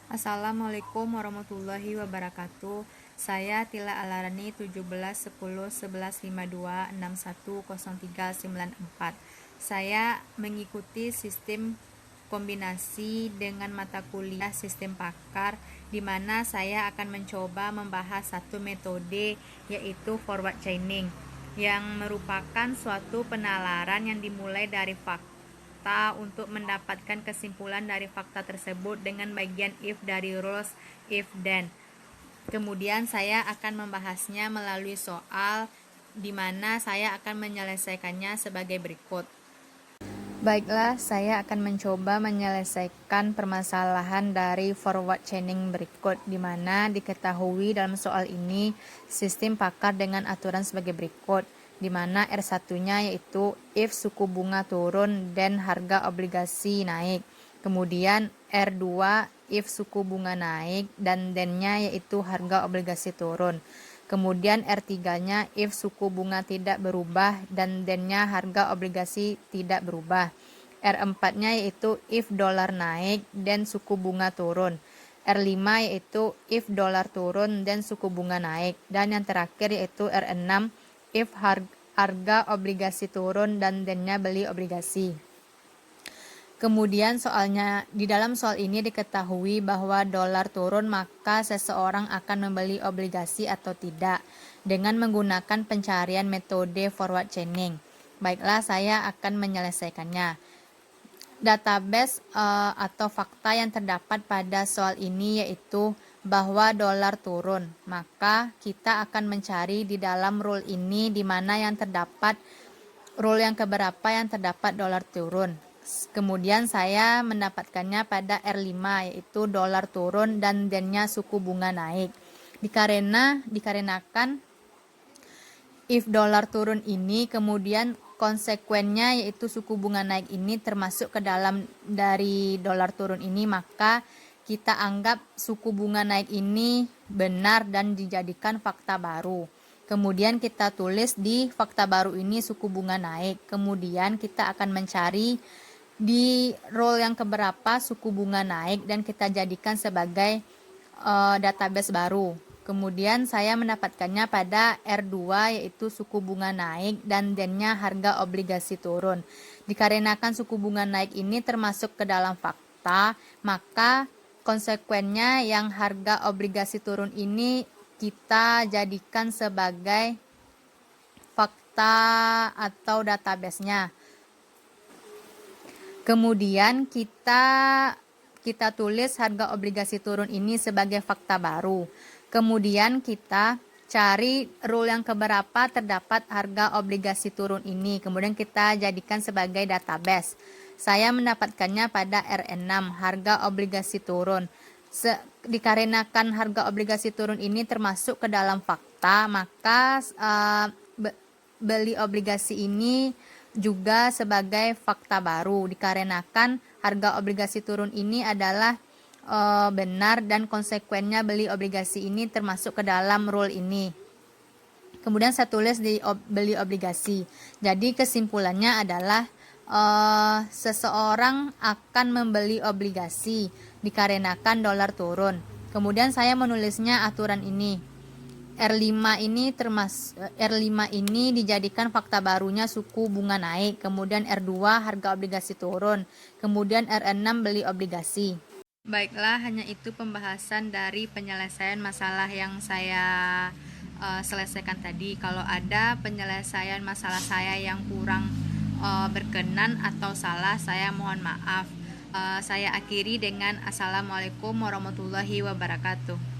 Assalamualaikum warahmatullahi wabarakatuh. Saya Tila Alarani 17 10 11 52 61 03 94. Saya mengikuti sistem kombinasi dengan mata kuliah sistem pakar, di mana saya akan mencoba membahas satu metode, yaitu forward chaining, yang merupakan suatu penalaran yang dimulai dari fakta untuk mendapatkan kesimpulan dari fakta tersebut dengan bagian if dari rules if then. Kemudian saya akan membahasnya melalui soal, di mana saya akan menyelesaikannya sebagai berikut. Baiklah, saya akan mencoba menyelesaikan permasalahan dari forward chaining berikut, di mana diketahui dalam soal ini sistem pakar dengan aturan sebagai berikut, di mana R1-nya yaitu if suku bunga turun dan harga obligasi naik. Kemudian R2 if suku bunga naik dan then-nya yaitu harga obligasi turun. Kemudian R3-nya if suku bunga tidak berubah dan then-nya harga obligasi tidak berubah. R4-nya yaitu if dolar naik dan suku bunga turun. R5 yaitu if dolar turun dan suku bunga naik. Dan yang terakhir yaitu R6 if harga obligasi turun dan then-nya beli obligasi. Kemudian soalnya, di dalam soal ini diketahui bahwa dolar turun maka seseorang akan membeli obligasi atau tidak dengan menggunakan pencarian metode forward chaining. Baiklah, saya akan menyelesaikannya. Database atau fakta yang terdapat pada soal ini yaitu bahwa dolar turun, maka kita akan mencari di dalam rule ini di mana yang terdapat rule yang keberapa yang terdapat dolar turun. Kemudian saya mendapatkannya pada R5 yaitu dolar turun dan then-nya suku bunga naik. Dikarenakan if dolar turun ini kemudian konsekuennya yaitu suku bunga naik ini termasuk ke dalam dari dolar turun ini, maka kita anggap suku bunga naik ini benar dan dijadikan fakta baru. Kemudian kita tulis di fakta baru ini suku bunga naik. Kemudian kita akan mencari di rule yang keberapa suku bunga naik dan kita jadikan sebagai database baru. Kemudian saya mendapatkannya pada R2 yaitu suku bunga naik dan then-nya harga obligasi turun. Dikarenakan suku bunga naik ini termasuk ke dalam fakta, maka konsekuennya yang harga obligasi turun ini kita jadikan sebagai fakta atau database-nya. Kemudian kita tulis harga obligasi turun ini sebagai fakta baru. Kemudian kita cari rule yang keberapa terdapat harga obligasi turun ini. Kemudian kita jadikan sebagai database. Saya mendapatkannya pada R6, harga obligasi turun. Dikarenakan harga obligasi turun ini termasuk ke dalam fakta, maka beli obligasi ini juga sebagai fakta baru, dikarenakan harga obligasi turun ini adalah benar dan konsekuennya beli obligasi ini termasuk ke dalam rule ini. Kemudian saya tulis di beli obligasi. Jadi kesimpulannya adalah seseorang akan membeli obligasi dikarenakan dolar turun. Kemudian saya menulisnya aturan ini. R5 ini dijadikan fakta barunya suku bunga naik, kemudian R2 harga obligasi turun, kemudian R6 beli obligasi. Baiklah, hanya itu pembahasan dari penyelesaian masalah yang saya selesaikan tadi. Kalau ada penyelesaian masalah saya yang kurang berkenan atau salah, saya mohon maaf. Saya akhiri dengan Assalamualaikum warahmatullahi wabarakatuh.